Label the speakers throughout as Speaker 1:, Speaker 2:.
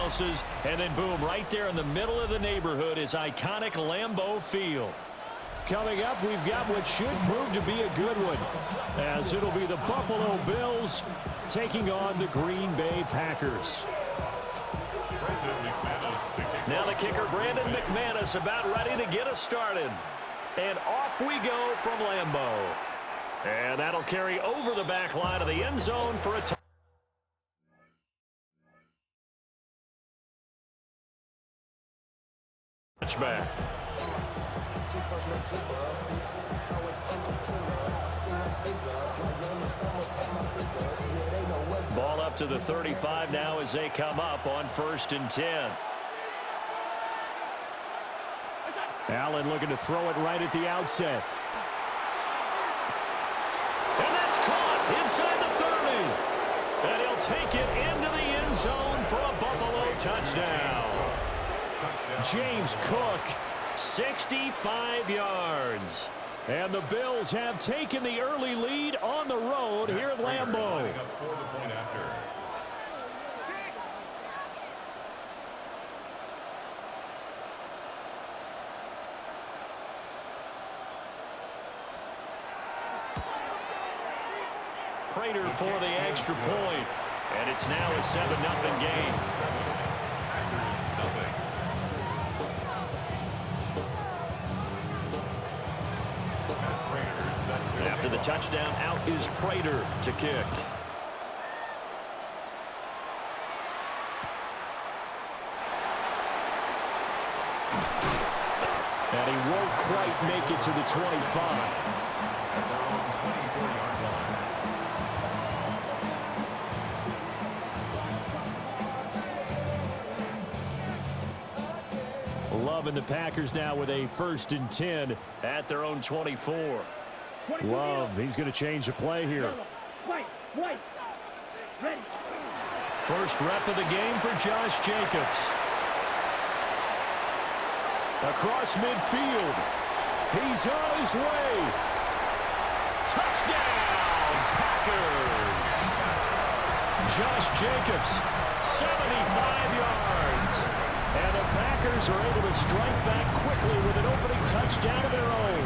Speaker 1: else's. And then, boom, right there in the middle of the neighborhood is iconic Lambeau Field.
Speaker 2: Coming up, we've got what should prove to be a good one, as it'll be the Buffalo Bills taking on the Green Bay Packers.
Speaker 1: Now the kicker, Brandon McManus, about ready to get us started. And off we go from Lambeau. And that'll carry over the back line of the end zone for a touchback. Ball up to the 35 now as they come up on 1st and 10.
Speaker 2: Allen looking to throw it right at the outset.
Speaker 1: And that's caught inside the 30. And he'll take it into the end zone for a Buffalo touchdown.
Speaker 2: James Cook,
Speaker 1: 65 yards.
Speaker 2: And the Bills have taken the early lead on the road here at Lambeau.
Speaker 1: Prater for the extra point. And it's now a 7-0 game. After the touchdown, out is Prater to kick.
Speaker 2: And he won't quite make it to the 25. Love and the Packers now with a 1st and 10
Speaker 1: at their own 24.
Speaker 2: Love, he's going to change the play here.
Speaker 1: First rep of the game for Josh Jacobs.
Speaker 2: Across midfield. He's on his way.
Speaker 1: Touchdown, Packers. Josh Jacobs, 75 yards.
Speaker 2: And the Packers are able to strike back quickly with an opening touchdown of their own.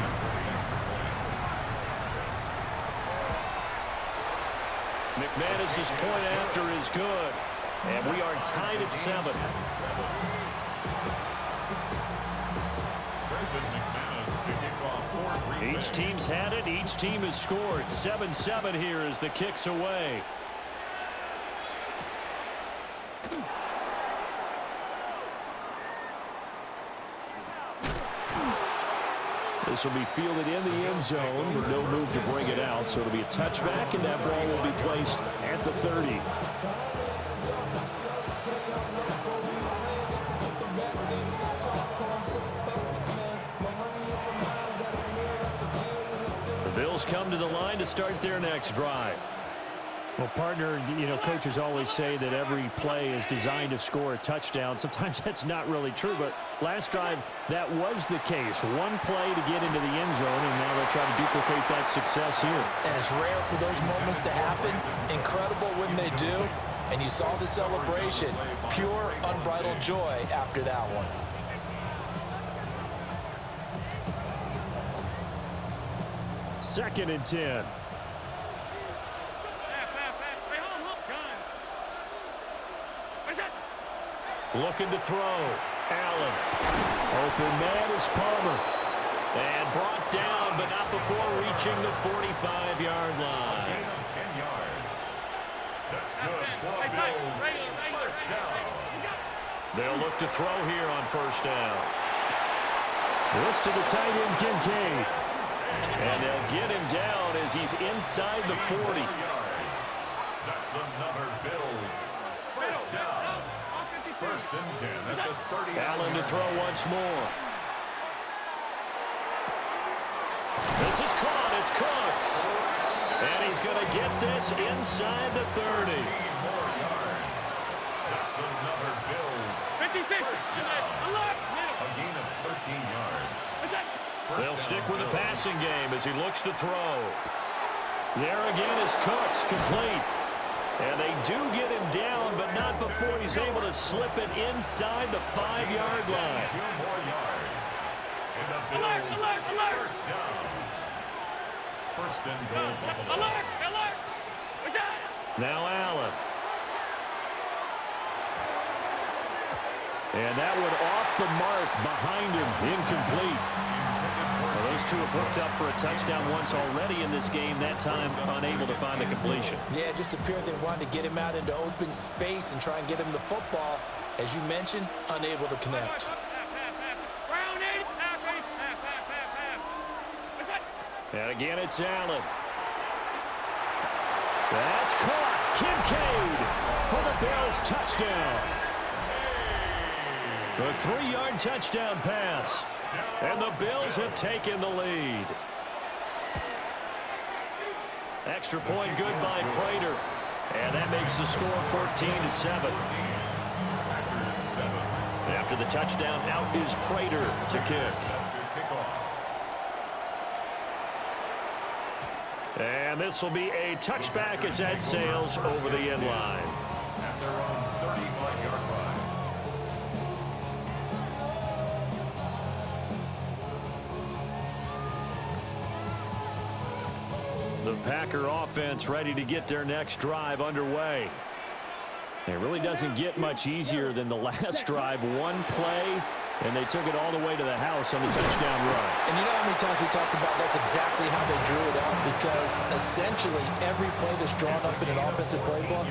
Speaker 1: McManus's point after is good. And we are tied at 7. Each team's had it. Each team has scored. 7-7 here as the kick's away.
Speaker 2: This will be fielded in the end zone with no move to bring it out. So it'll be a touchback, and that ball will be placed at the 30.
Speaker 1: The Bills come to the line to start their next drive.
Speaker 2: Well, partner, you know, coaches always say that every play is designed to score a touchdown. Sometimes that's not really true, but last drive, that was the case. One play to get into the end zone, and now they'll try to duplicate that success here.
Speaker 3: And it's rare for those moments to happen. Incredible when they do. And you saw the celebration. Pure, unbridled joy after that one.
Speaker 2: Second and 10.
Speaker 1: Looking to throw. Allen.
Speaker 2: Open man is Palmer.
Speaker 1: And brought down, but not before reaching the 45-yard line.
Speaker 4: 10 yards. That's good for Bills. First down.
Speaker 1: They'll look to throw here on first down.
Speaker 2: This to the tight end, Kincaid.
Speaker 1: And they'll get him down as he's inside the 40.
Speaker 4: That's another Bills. First down. First and 10 at the 30.
Speaker 1: Allen to throw once more. This is caught. It's Cooks. And he's going to get this inside the 30.
Speaker 4: More yards. That's another Bills.
Speaker 5: 56.
Speaker 4: First down. A gain of 13 yards.
Speaker 1: They'll stick with the passing game as he looks to throw. There again is Cooks, complete. And they do get him down, but not before he's able to slip it inside the 5-yard line.
Speaker 4: 2 more yards. And the Bills first down. First and goal, Buffalo.
Speaker 1: Now Allen. And that one off the mark behind him, incomplete. Well, those two have hooked up for a touchdown once already in this game, that time unable to find the completion.
Speaker 3: Yeah, it just appeared they wanted to get him out into open space and try and get him the football. As you mentioned, unable to connect.
Speaker 1: And again, it's Allen. That's caught. Kincaid for the Bills touchdown. A 3-yard touchdown pass. And the Bills have taken the lead. Extra point good by Prater. And that makes the score 14-7. After the touchdown, out is Prater to kick. And this will be a touchback as that sails over the end line.
Speaker 4: At their own 35-yard line.
Speaker 1: The Packer offense ready to get their next drive underway. It really doesn't get much easier than the last drive. One play, and they took it all the way to the house on the touchdown run.
Speaker 3: And you know how many times we talked about that's exactly how they drew it up, because essentially every play that's drawn up in an offensive playbook,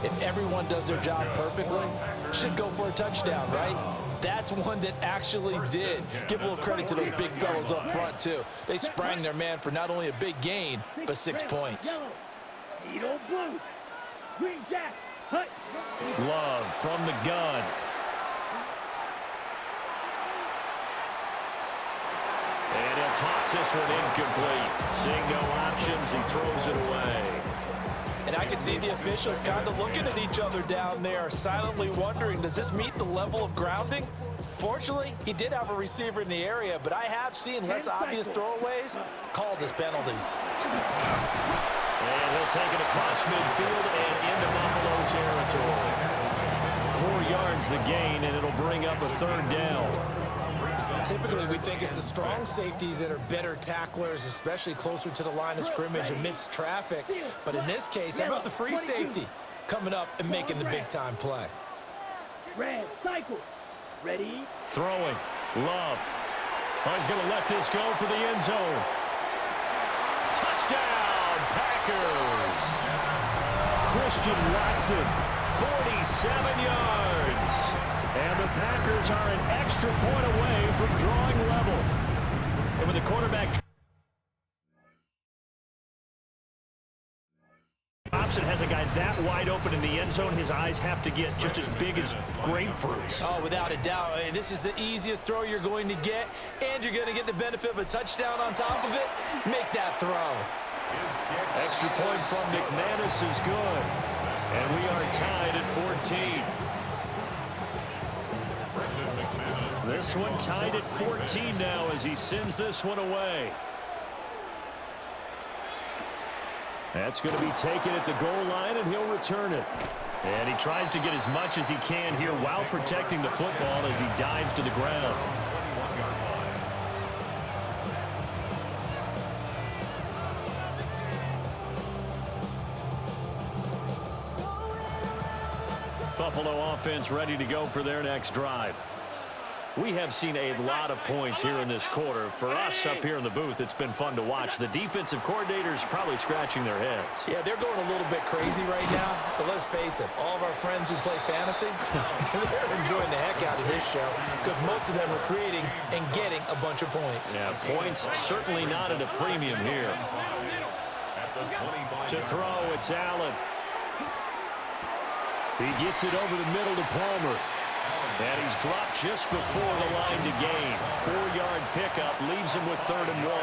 Speaker 3: if everyone does their job perfectly, should go for a touchdown, right? That's one that actually did. Give a little credit to those big fellows up front, too. They sprang their man for not only a big gain, but 6 points.
Speaker 1: Love from the gun. And he'll toss this one incomplete. Seeing no options, he throws it away.
Speaker 3: And I can see the officials kind of looking at each other down there, silently wondering, does this meet the level of grounding? Fortunately, he did have a receiver in the area, but I have seen less obvious throwaways called as penalties.
Speaker 1: And he'll take it across midfield and into Buffalo territory. 4 yards the gain, and it'll bring up a 3rd down.
Speaker 3: Typically, we think it's the strong safeties that are better tacklers, especially closer to the line of scrimmage amidst traffic. But in this case, how about the free safety coming up and making the big-time play?
Speaker 5: Red cycle. Ready?
Speaker 1: Throwing. Love. Oh, he's going to let this go for the end zone. Touchdown, Packers. Christian Watson, 47 yards. And the Packers are an extra point away from drawing level. And with the quarterback Thompson has a guy that wide open in the end zone, his eyes have to get just as big as grapefruits.
Speaker 3: Oh, without a doubt. This is the easiest throw you're going to get, and you're going to get the benefit of a touchdown on top of it. Make that throw.
Speaker 1: Extra point from McManus is good. And we are tied at 14. This one tied at 14 now as he sends this one away. That's going to be taken at the goal line, and he'll return it. And he tries to get as much as he can here while protecting the football as he dives to the ground. Buffalo offense ready to go for their next drive. We have seen a lot of points here in this quarter. For us up here in the booth, it's been fun to watch. The defensive coordinators probably scratching their heads.
Speaker 3: Yeah, they're going a little bit crazy right now. But let's face it, all of our friends who play fantasy, they're enjoying the heck out of this show because most of them are creating and getting a bunch of points.
Speaker 1: Yeah, points certainly not at a premium here. To throw, it's Allen. He gets it over the middle to Palmer. And he's dropped just before the line to gain. 4-yard pickup leaves him with 3rd and 1.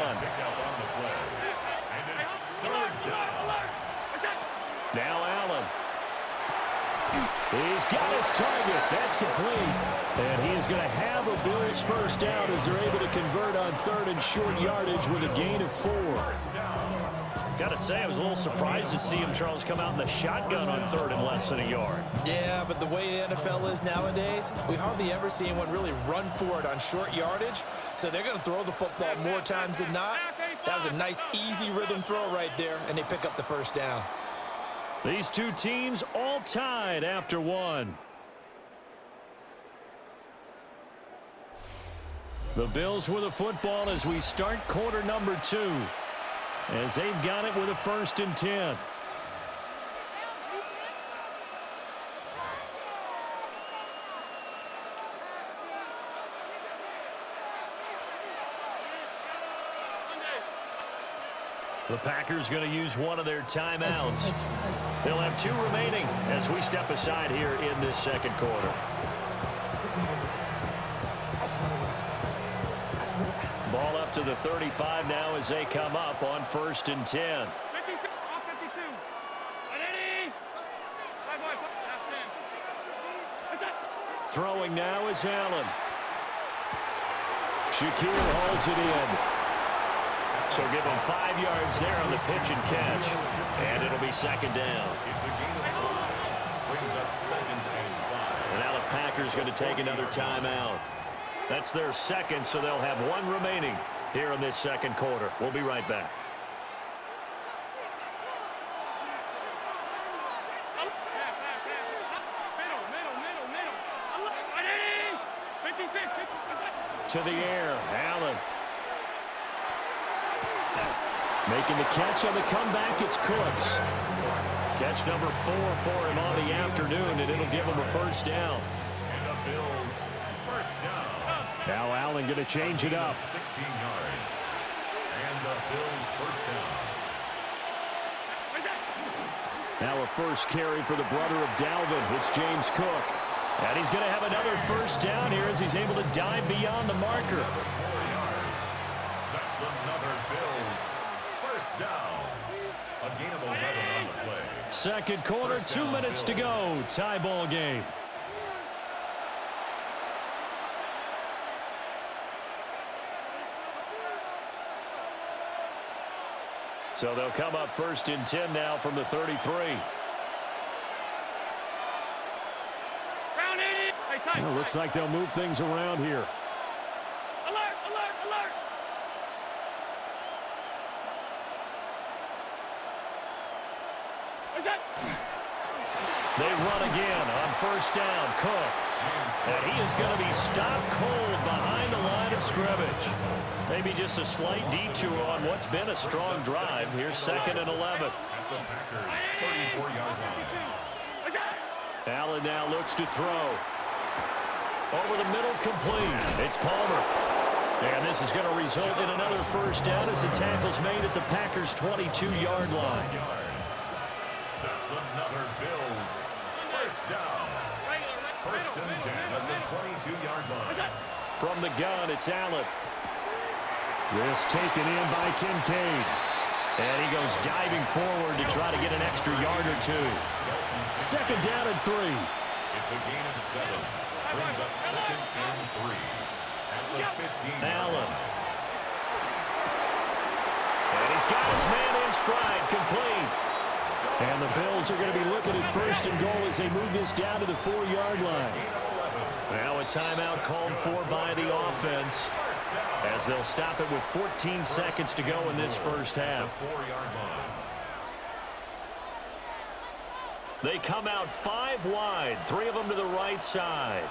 Speaker 1: Now Allen. He's got his target. That's complete. And he is going to have a Bills first down as they're able to convert on 3rd and short yardage with a gain of 4.
Speaker 2: Got to say, I was a little surprised to see him, Charles, come out in the shotgun on third and less than a yard.
Speaker 3: Yeah, but the way the NFL is nowadays, we hardly ever see anyone really run for it on short yardage. So they're going to throw the football more times than not. That was a nice, easy rhythm throw right there, and they pick up the first down.
Speaker 2: These two teams all tied after one. The Bills with a football as we start quarter number 2. As they've got it with a 1st and 10. The Packers going to use one of their timeouts. They'll have 2 remaining as we step aside here in this second quarter. Ball up to the 35 now as they come up on 1st and 10. Throwing now is Allen. Shakir hauls it in. So give him 5 yards there on the pitch and catch. And it'll be 2nd down.
Speaker 4: It's a gain of 5. Brings up 2nd and 5.
Speaker 2: And now the Packers going to take another timeout. That's their 2nd, so they'll have 1 remaining here in this second quarter. We'll be right back. To the air, Allen. Making the catch on the comeback, it's Cooks. Catch number 4 for him on the afternoon, and it'll give him a 1st down.
Speaker 4: And the Bills, 1st down.
Speaker 2: Now Allen going to change it up.
Speaker 4: 16 yards. And the Bills, 1st down.
Speaker 2: Now a first carry for the brother of Dalvin. It's James Cook. And he's going to have another 1st down here as he's able to dive beyond the marker.
Speaker 4: 4 yards. That's another Bills, 1st down. A gain of 11 on the play.
Speaker 2: Second quarter, 2 minutes to go. Tie ball game. So they'll come up 1st and 10 now from the 33. Well, looks like they'll move things around here.
Speaker 5: Alert, alert, alert.
Speaker 2: They run again on 1st down. Cook. And he is going to be stopped cold behind the line of scrimmage. Maybe just a slight detour on what's been a strong drive. Here's 2nd and 11.
Speaker 4: At the Packers, 34-yard line.
Speaker 2: Allen now looks to throw. Over the middle, complete. It's Palmer. And this is going to result in another 1st down as the tackle's made at the Packers' 22-yard line.
Speaker 4: That's another Bills, 1st down. 1st and 10 at the 22-yard line.
Speaker 2: From the gun, it's Allen. This taken in by Kincaid. And he goes diving forward to try to get an extra yard or 2. 2nd down and 3.
Speaker 4: It's a gain of 7. Brings up 2nd and 3. At the 15.
Speaker 2: Allen. And he's got his man in stride, complete. And the Bills are going to be looking at 1st and goal as they move this down to the 4-yard line. Now a timeout called for by the offense as they'll stop it with 14 seconds to go in this first half.
Speaker 4: 4-yard line.
Speaker 2: They come out 5 wide, 3 of them to the right side.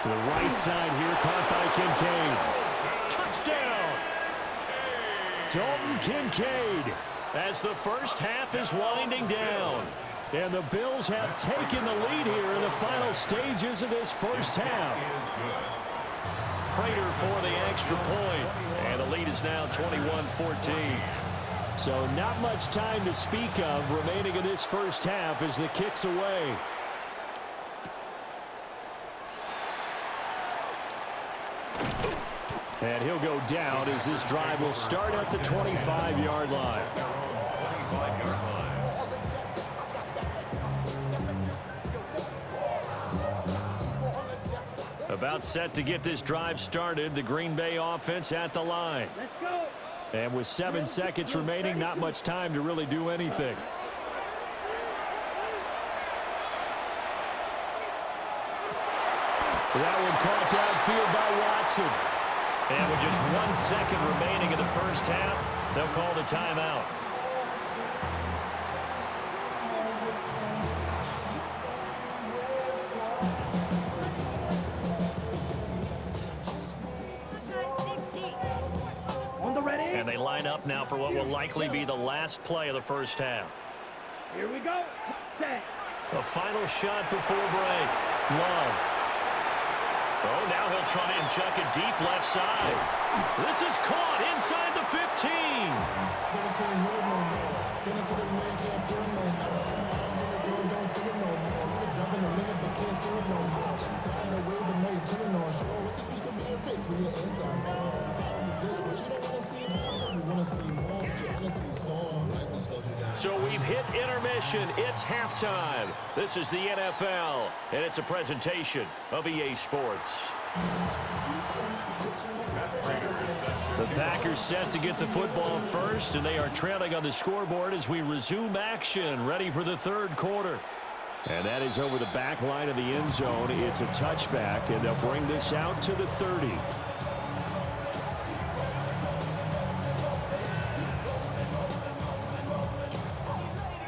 Speaker 2: To the right side here, caught by Kincaid. Touchdown! Dalton Kincaid as the first half is winding down. And the Bills have taken the lead here in the final stages of this first half. Prater for the extra point. And the lead is now 21-14. So not much time to speak of remaining in this first half as the kick's away. And he'll go down as this drive will start at the 25-yard line. About set to get this drive started. The Green Bay offense at the line.
Speaker 5: Let's go.
Speaker 2: And with 7 seconds remaining, not much time to really do anything. That one caught downfield by Watson. And with just 1 second remaining in the first half, they'll call the timeout. And they line up now for what will likely be the last play of the first half.
Speaker 5: Here we go. Set.
Speaker 2: The final shot before break. Love. Oh, now he'll try and chuck it deep left side. This is caught inside the 15. So we've hit intermission. It's halftime. This is the NFL, and it's a presentation of EA Sports. The Packers set to get the football first, and they are trailing on the scoreboard as we resume action, ready for the third quarter. And that is over the back line of the end zone. It's a touchback, and they'll bring this out to the 30.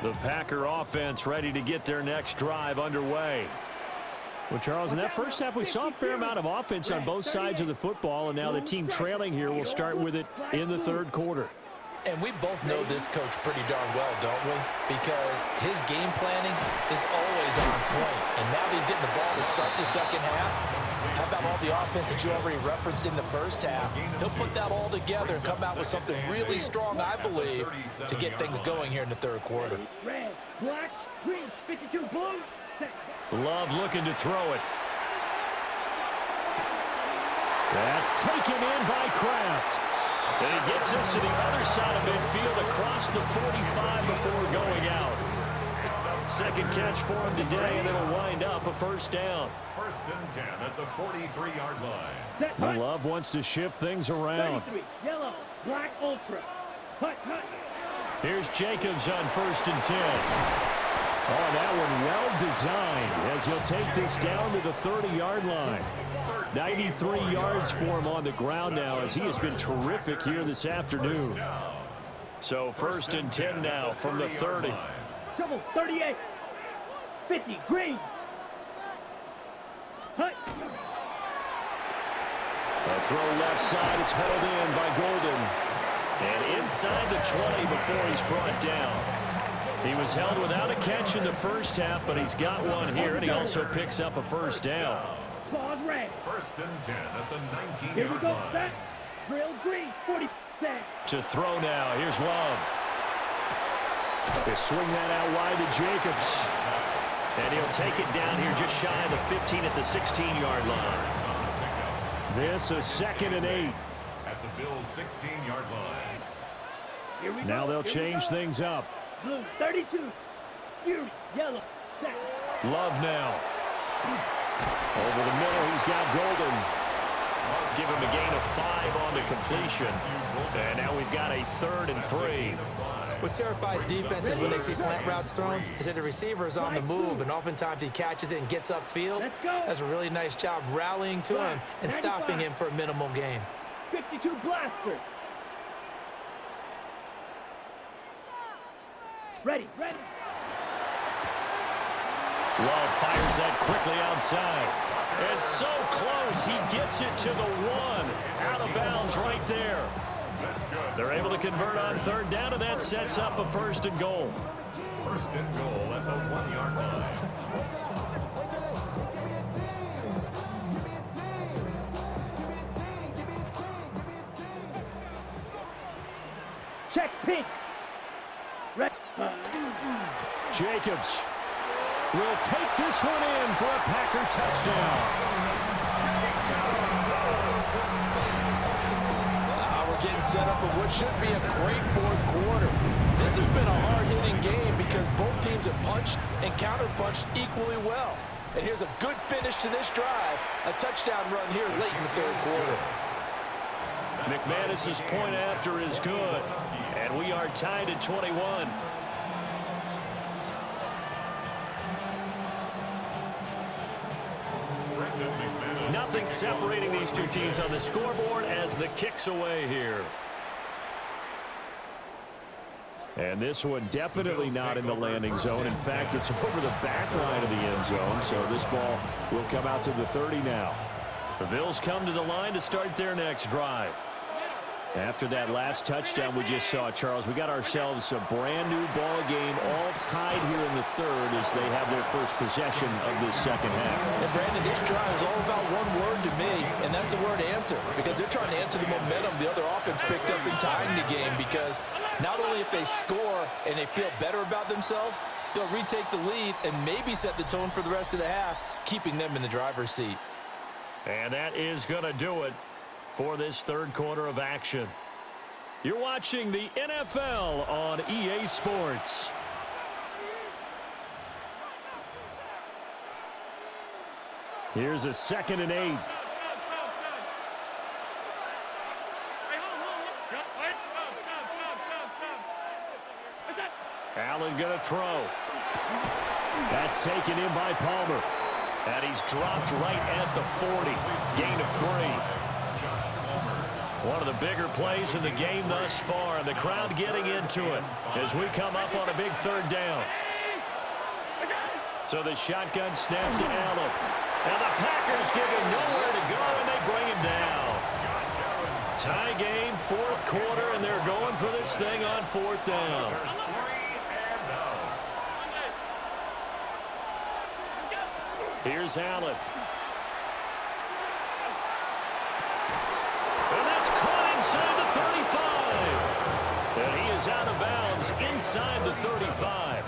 Speaker 2: The Packer offense ready to get their next drive underway. Well, Charles, in that first half, we saw a fair amount of offense on both sides of the football, and now the team trailing here will start with it in the third quarter.
Speaker 3: And we both know this coach pretty darn well, don't we? Because his game planning is always on point. And now that he's getting the ball to start the second half, how about all the offense that you already referenced in the first half? He'll put that all together and come out with something really strong, I believe, to get things going here in the third quarter.
Speaker 5: Red, black, green, 52 blue. Set.
Speaker 2: Love looking to throw it. That's taken in by Kraft. And he gets us to the other side of midfield across the 45 before going out. Second catch for him today, and it'll wind up a first down.
Speaker 4: First and 10 at the 43-yard line.
Speaker 2: Love wants to shift things around.
Speaker 5: 33, yellow, black, ultra. Hut, hut.
Speaker 2: Here's Jacobs on first and 10. Oh, that one well designed as he'll take this down to the 30-yard line. 93 yards for him on the ground now as he has been terrific here this afternoon. So first and 10 now from the 30.
Speaker 5: Trouble, 38. 50, green. Hut.
Speaker 2: A throw left side, it's hauled in by Golden. And inside the 20 before he's brought down. He was held without a catch in the first half, but he's got one here, and he also picks up a first down.
Speaker 5: Pause red.
Speaker 4: First and 10 at the 19-yard
Speaker 5: Here we go,
Speaker 4: line.
Speaker 5: set. Drill green, 40, set.
Speaker 2: To throw now, here's Love. They swing that out wide to Jacobs. And he'll take it down here just shy of the 15 at the 16-yard line. This is second and 8.
Speaker 4: At the Bills' 16-yard line.
Speaker 5: Here we
Speaker 2: Now
Speaker 5: go.
Speaker 2: they'll
Speaker 5: Here we
Speaker 2: change
Speaker 5: go.
Speaker 2: things up.
Speaker 5: Blue, 32. Fury, yellow, set.
Speaker 2: Love now. Over the middle, he's got Golden. Give him a gain of 5 on the completion. And now we've got a 3rd and 3.
Speaker 3: What terrifies defenses when they see slant routes thrown is that the receiver is on the move, and oftentimes he catches it and gets upfield. Does a really nice job rallying to him and stopping him for a minimal gain.
Speaker 5: 52 blaster. Ready, ready.
Speaker 2: Love fires that quickly outside. And so close, he gets it to the 1. Out of bounds right there. They're able to convert on 3rd down, and that sets up a 1st and goal.
Speaker 4: First and goal at the 1-yard line.
Speaker 5: Check pink. Red.
Speaker 2: Jacobs will take this one in for a Packer touchdown.
Speaker 3: We're getting set up for what should be a great fourth quarter. This has been a hard-hitting game because both teams have punched and counterpunched equally well. And here's a good finish to this drive. A touchdown run here late in the third quarter.
Speaker 2: McManus's point after is good. And we are tied at 21. Nothing separating these two teams on the scoreboard as the kick's away here. And this one definitely not in the landing zone. In fact, it's over the back line of the end zone. So this ball will come out to the 30 now. The Bills come to the line to start their next drive. After that last touchdown we just saw, Charles, we got ourselves a brand new ball game, all tied here in the third as they have their first possession of this second half.
Speaker 3: And Brandon, this drive is all about one word to me, and that's the word answer, because they're trying to answer the momentum the other offense picked up in tying the game, because not only if they score and they feel better about themselves, they'll retake the lead and maybe set the tone for the rest of the half, keeping them in the driver's seat.
Speaker 2: And that is going to do it for this third quarter of action. You're watching the NFL on EA Sports. Here's a 2nd and 8. Allen going to throw. That's taken in by Palmer. And he's dropped right at the 40. Gain of 3. One of the bigger plays in the game thus far, and the crowd getting into it as we come up on a big third down. So the shotgun snap to Allen. And the Packers give him nowhere to go, and they bring him down. Tie game, fourth quarter, and they're going for this thing on 4th down. Here's Allen. And that's caught inside the 35. And he is out of bounds inside the 35.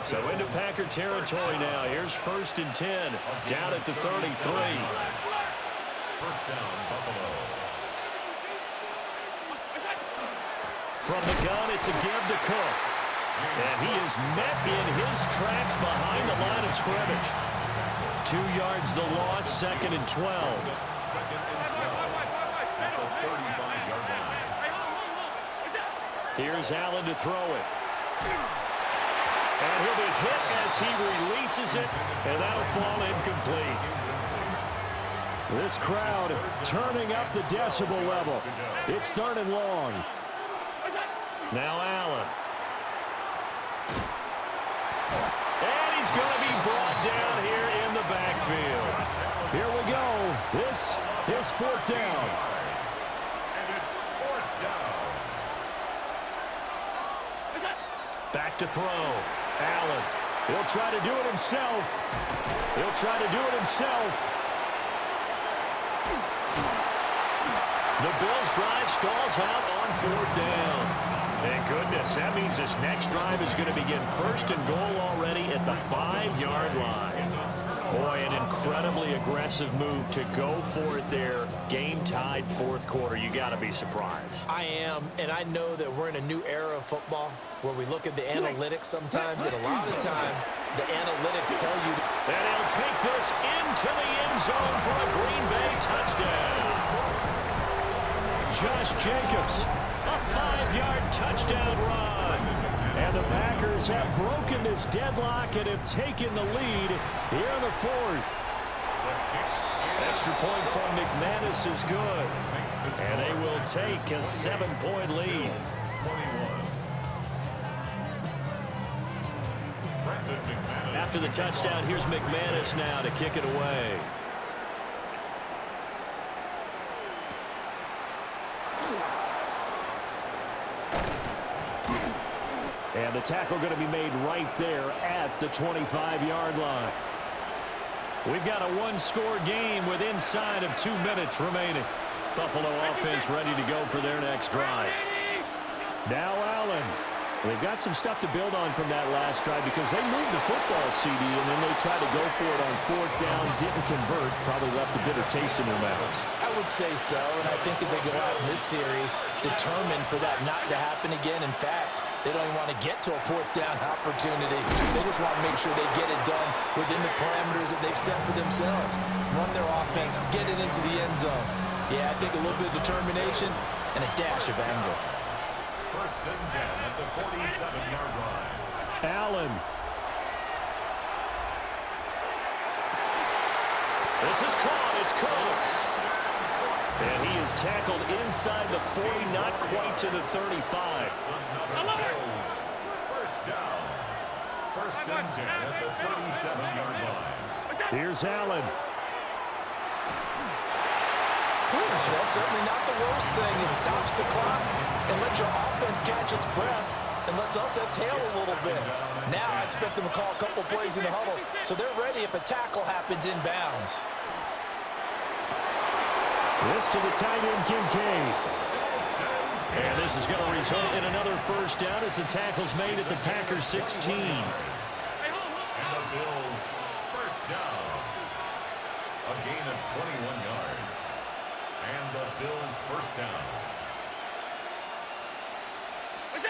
Speaker 2: So into Packer territory now. Here's 1st and 10. Down at the 33.
Speaker 4: First down, Buffalo.
Speaker 2: From the gun, it's a give to Cook. And he is met in his tracks behind the line of scrimmage. 2 yards the loss, 2nd and 12. Here's Allen to throw it. And he'll be hit as he releases it, and that'll fall incomplete. This crowd turning up the decibel level. It's 3rd and long. Now Allen. And he's going to be brought down here in the backfield. Here we go. This is 4th down.
Speaker 4: And it's 4th down.
Speaker 2: Back to throw. Allen. He'll try to do it himself. He'll try to do it himself. The Bills drive stalls out on 4th down. Thank goodness. That means this next drive is going to begin 1st and goal already at the 5-yard line. Boy, an incredibly aggressive move to go for it there. Game-tied 4th quarter. You got to be surprised.
Speaker 3: I am, and I know that we're in a new era of football where we look at the analytics sometimes, and a lot of the time, the analytics tell you.
Speaker 2: And he'll take this into the end zone for a Green Bay touchdown. Josh Jacobs, a 5-yard touchdown run. And the Packers have broken this deadlock and have taken the lead here in the 4th. Extra point from McManus is good. And they will take a 7-point lead. After the touchdown, here's McManus now to kick it away. And the tackle going to be made right there at the 25-yard line. We've got a one-score game with inside of 2 minutes remaining. Buffalo offense ready to go for their next drive. Now Allen. They've got some stuff to build on from that last drive because they moved the football, CD, and then they tried to go for it on fourth down, didn't convert, probably left a bitter taste in their mouths.
Speaker 3: I would say so, and I think that they go out in this series determined for that not to happen again. In fact, they don't even want to get to a fourth down opportunity. They just want to make sure they get it done within the parameters that they've set for themselves. Run their offense, get it into the end zone. Yeah, I think a little bit of determination and a dash of anger.
Speaker 4: First and 10 at the 47-yard line.
Speaker 2: Allen.
Speaker 1: This is caught. It's Cooks. And he is tackled inside the 40, not quite to the 35.
Speaker 4: First down. First and 10 at the 37-yard line.
Speaker 2: Here's Allen.
Speaker 3: That's certainly not the worst thing. It stops the clock and lets your offense catch its breath and lets us exhale a little bit. Now I expect them to call a couple plays in the huddle so they're ready if a tackle happens inbounds.
Speaker 2: This to the tight end, Kincaid.
Speaker 1: And this is going to result in another first down as the tackle's made at the Packers 16.
Speaker 4: And the Bills first down. A gain of 21 yards. And the Bills first down.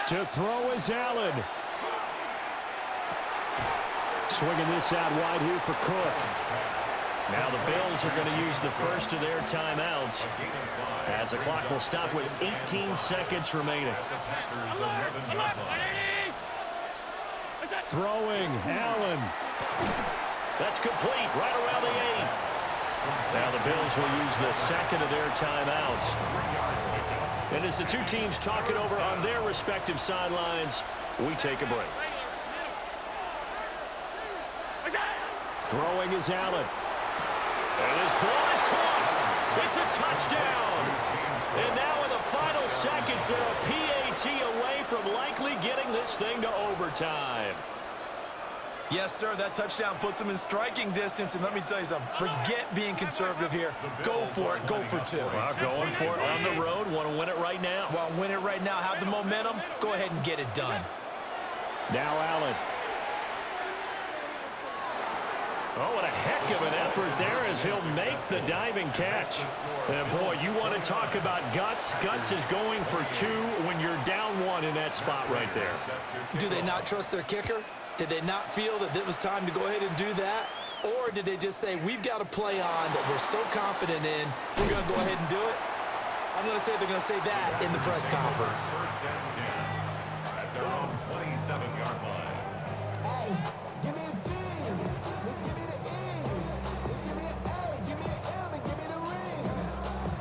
Speaker 2: To throw is Allen. Swinging this out wide here for Cook.
Speaker 1: Now the Bills are going to use the first of their timeouts as the clock will stop with 18 seconds remaining.
Speaker 2: Throwing, Allen.
Speaker 1: That's complete, right around the 8. Now the Bills will use the second of their timeouts. And as the two teams talk it over on their respective sidelines, we take a break.
Speaker 2: Throwing is Allen.
Speaker 1: And this ball is caught. It's a touchdown. And now in the final seconds, they're a PAT away from likely getting this thing to overtime.
Speaker 3: Yes, sir, that touchdown puts them in striking distance. And let me tell you something, forget being conservative here. Go for it, go for two.
Speaker 1: Well, going for it on the road. Want to win it right now.
Speaker 3: Well, win it right now, have the momentum, go ahead and get it done.
Speaker 2: Now Allen.
Speaker 1: Oh, what a heck of an effort there as he'll make the diving catch. And boy, you want to talk about guts. Guts is going for two when you're down one in that spot right there.
Speaker 3: Do they not trust their kicker? Did they not feel that it was time to go ahead and do that? Or did they just say, we've got a play on that we're so confident in, we're going to go ahead and do it? I'm going to say they're going to say that in the press conference.
Speaker 4: First and 10 at their own 27-yard line.
Speaker 6: Hey, give me a D. Give me the E. Give me an A. Give me an M. And give me the ring.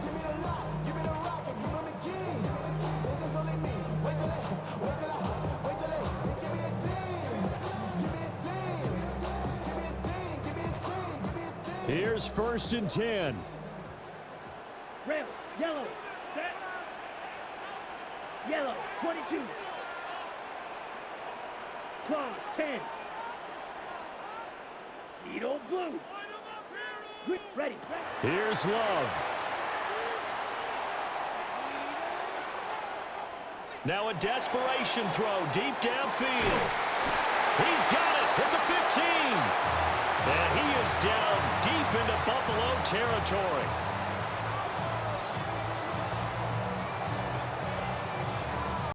Speaker 6: Give me the lock. Give me the rock. And give me the key. It's only me. Wait till they. Give me a team. Give me a team. Give me a team. Give me a team. Give me a team.
Speaker 2: Here's first and 10.
Speaker 5: Red, yellow, set. Yellow, 22. Claw, 10. Needle, blue. Ready, ready.
Speaker 2: Here's Love.
Speaker 1: Now a desperation throw deep downfield. He's got it at the 15. And he is down deep into Buffalo territory.